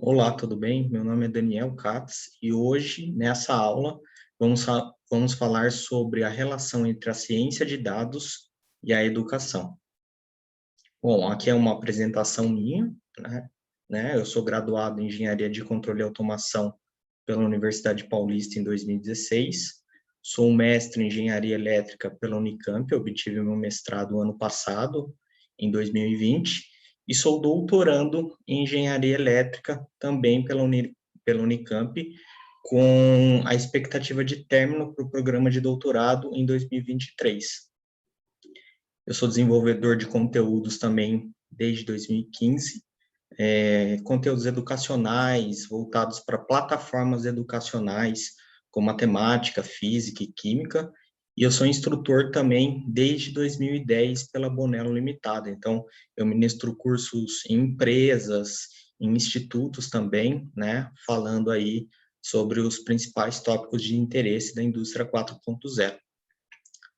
Olá, tudo bem? Meu nome é Daniel Katz e hoje, nessa aula, vamos falar sobre a relação entre a ciência de dados e a educação. Bom, aqui é uma apresentação minha, Eu sou graduado em Engenharia de Controle e Automação pela Universidade Paulista em 2016. Sou mestre em Engenharia Elétrica pela Unicamp, eu obtive meu mestrado ano passado, em 2020, e sou doutorando em Engenharia Elétrica também pela Unicamp, com a expectativa de término para o programa de doutorado em 2023. Eu sou desenvolvedor de conteúdos também desde 2015, conteúdos educacionais voltados para plataformas educacionais, com matemática, física e química, e eu sou instrutor também desde 2010 pela Bonello Limitada. Então, eu ministro cursos em empresas, em institutos também, falando aí sobre os principais tópicos de interesse da indústria 4.0.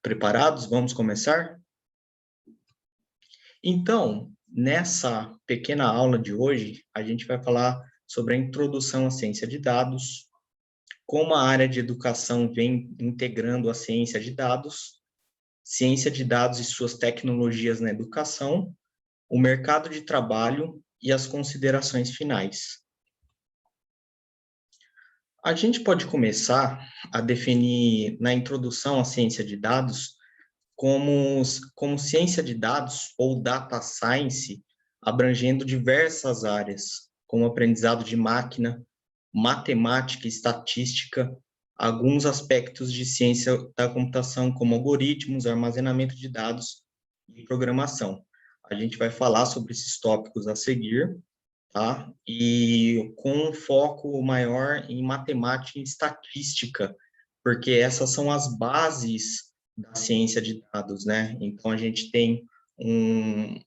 Preparados? Vamos começar? Então, nessa pequena aula de hoje, a gente vai falar sobre a introdução à ciência de dados, como a área de educação vem integrando a ciência de dados e suas tecnologias na educação, o mercado de trabalho e as considerações finais. A gente pode começar a definir, na introdução à ciência de dados, como ciência de dados ou data science, abrangendo diversas áreas, como aprendizado de máquina, matemática e estatística, alguns aspectos de ciência da computação, como algoritmos, armazenamento de dados e programação. A gente vai falar sobre esses tópicos a seguir, tá? E com um foco maior em matemática e estatística, porque essas são as bases da ciência de dados, né? Então, a gente tem um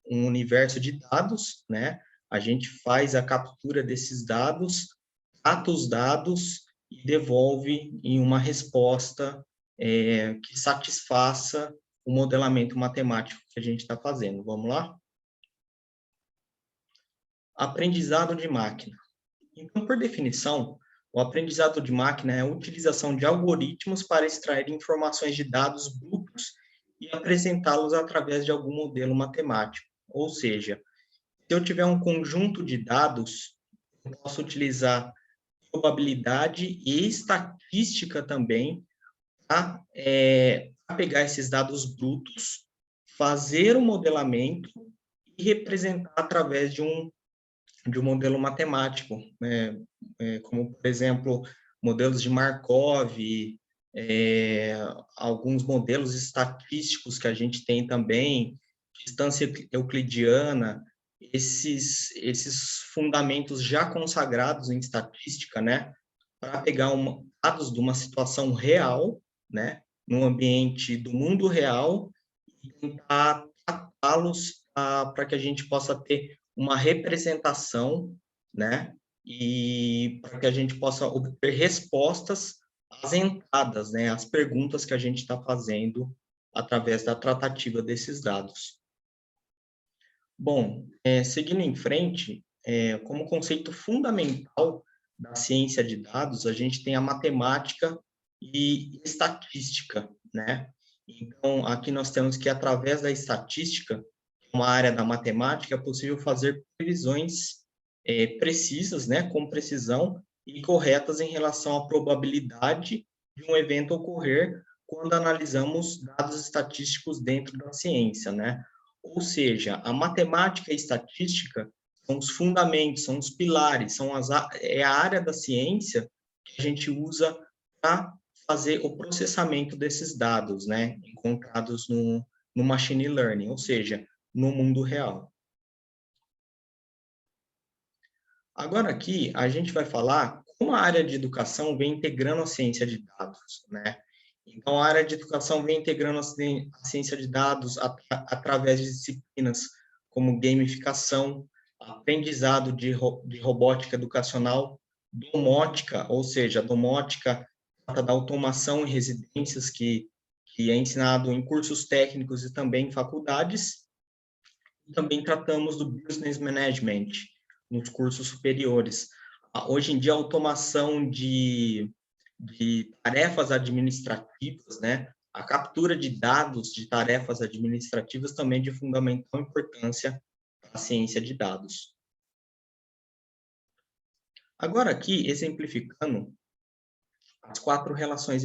universo de dados, né? A gente faz a captura desses dados, trata os dados e devolve em uma resposta que satisfaça o modelamento matemático que a gente está fazendo. Vamos lá? Aprendizado de máquina. Então, por definição, o aprendizado de máquina é a utilização de algoritmos para extrair informações de dados brutos e apresentá-los através de algum modelo matemático. Ou seja, se eu tiver um conjunto de dados, eu posso utilizar probabilidade e estatística também para pegar esses dados brutos, fazer o modelamento e representar através de um modelo matemático, como, por exemplo, modelos de Markov, alguns modelos estatísticos que a gente tem também, distância euclidiana, esses fundamentos já consagrados em estatística, para pegar dados de uma situação real, no ambiente do mundo real, e tentar tratá-los para que a gente possa ter uma representação, e para que a gente possa obter respostas às entradas, às perguntas que a gente está fazendo através da tratativa desses dados. Bom, seguindo em frente, como conceito fundamental da ciência de dados, a gente tem a matemática e estatística, Então, aqui nós temos que, através da estatística, uma área da matemática, é possível fazer previsões precisas, com precisão e corretas em relação à probabilidade de um evento ocorrer quando analisamos dados estatísticos dentro da ciência, Ou seja, a matemática e a estatística são os fundamentos, são os pilares, é a área da ciência que a gente usa para fazer o processamento desses dados, encontrados no machine learning, ou seja, no mundo real. Agora aqui a gente vai falar como a área de educação vem integrando a ciência de dados, Então, a área de educação vem integrando a ciência de dados através de disciplinas como gamificação, aprendizado de robótica educacional, domótica, ou seja, a domótica trata da automação em residências que é ensinado em cursos técnicos e também em faculdades. Também tratamos do business management, nos cursos superiores. Hoje em dia, a automação de tarefas administrativas, né? A captura de dados de tarefas administrativas também é de fundamental importância para a ciência de dados. Agora aqui, exemplificando as 4 relações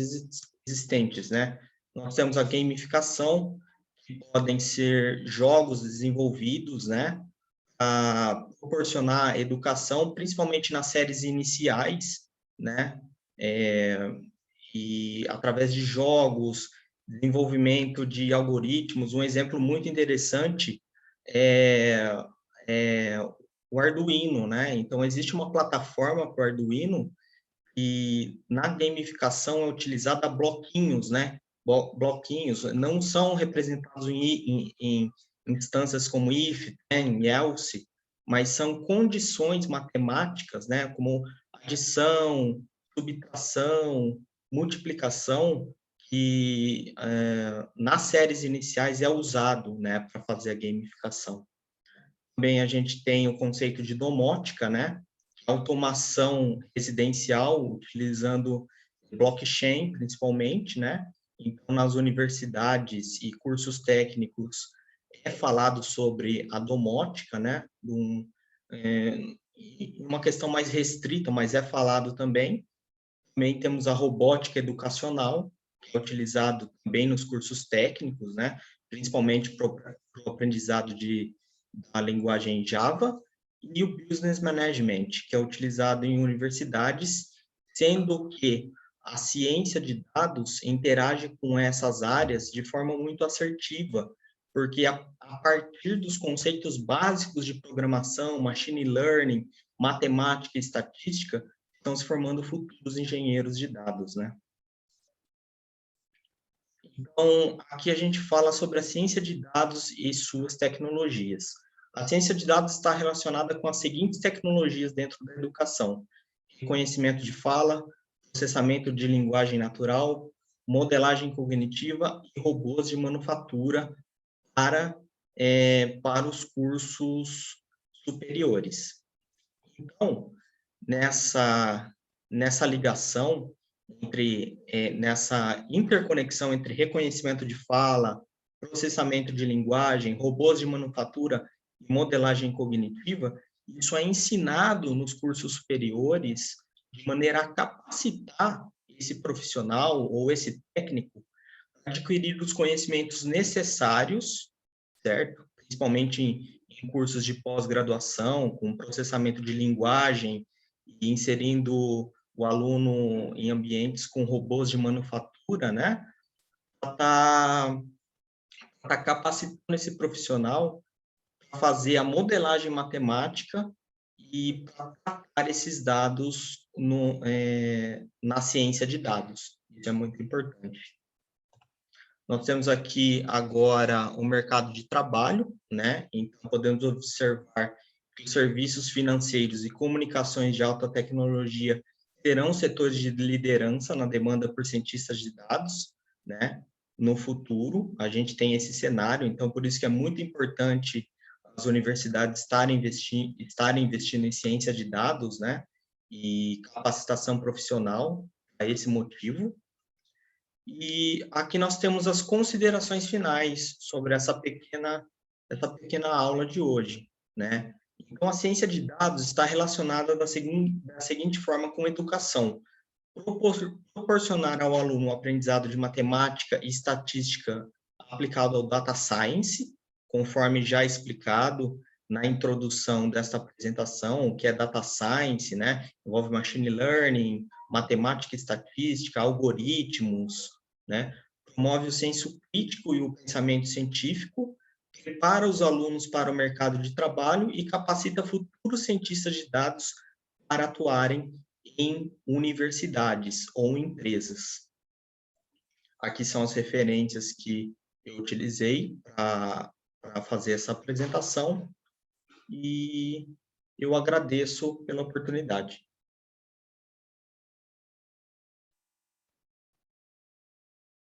existentes, né? Nós temos a gamificação, que podem ser jogos desenvolvidos, né? A proporcionar educação, principalmente nas séries iniciais, né? E através de jogos, desenvolvimento de algoritmos. Um exemplo muito interessante é o Arduino, né? Então, existe uma plataforma para o Arduino e na gamificação é utilizada bloquinhos, né? Bloquinhos não são representados em instâncias como if, then, else, mas são condições matemáticas, né? Como adição, subtração, multiplicação, que nas séries iniciais é usado, né, para fazer a gamificação. Também a gente tem o conceito de domótica, né? Automação residencial, utilizando blockchain, principalmente, né? Então, nas universidades e cursos técnicos, é falado sobre a domótica, né? Uma questão mais restrita, mas é falado também. Também temos a robótica educacional, que é utilizado também nos cursos técnicos, né? Principalmente para o aprendizado da linguagem Java, e o Business Management, que é utilizado em universidades, sendo que a ciência de dados interage com essas áreas de forma muito assertiva, porque a partir dos conceitos básicos de programação, machine learning, matemática e estatística, estão se formando futuros engenheiros de dados, né? Então, aqui a gente fala sobre a ciência de dados e suas tecnologias. A ciência de dados está relacionada com as seguintes tecnologias dentro da educação: reconhecimento de fala, processamento de linguagem natural, modelagem cognitiva e robôs de manufatura para os cursos superiores. Então, nessa ligação, nessa interconexão entre reconhecimento de fala, processamento de linguagem, robôs de manufatura e modelagem cognitiva, isso é ensinado nos cursos superiores de maneira a capacitar esse profissional ou esse técnico a adquirir os conhecimentos necessários, certo? Principalmente em cursos de pós-graduação, com processamento de linguagem e inserindo o aluno em ambientes com robôs de manufatura, né? Para capacitando esse profissional para fazer a modelagem matemática e para tratar esses dados na ciência de dados. Isso é muito importante. Nós temos aqui agora o mercado de trabalho, né? Então, podemos observar que os serviços financeiros e comunicações de alta tecnologia terão setores de liderança na demanda por cientistas de dados, né? No futuro, a gente tem esse cenário, então, por isso que é muito importante as universidades estarem investindo em ciência de dados, né? E capacitação profissional, a esse motivo. E aqui nós temos as considerações finais sobre essa pequena aula de hoje, né? Então, a ciência de dados está relacionada da seguinte forma com educação: proporcionar ao aluno um aprendizado de matemática e estatística aplicado ao data science, conforme já explicado na introdução desta apresentação, o que é data science, né? Envolve machine learning, matemática e estatística, algoritmos, né? Promove o senso crítico e o pensamento científico, prepara os alunos para o mercado de trabalho e capacita futuros cientistas de dados para atuarem em universidades ou empresas. Aqui são as referências que eu utilizei para fazer essa apresentação e eu agradeço pela oportunidade.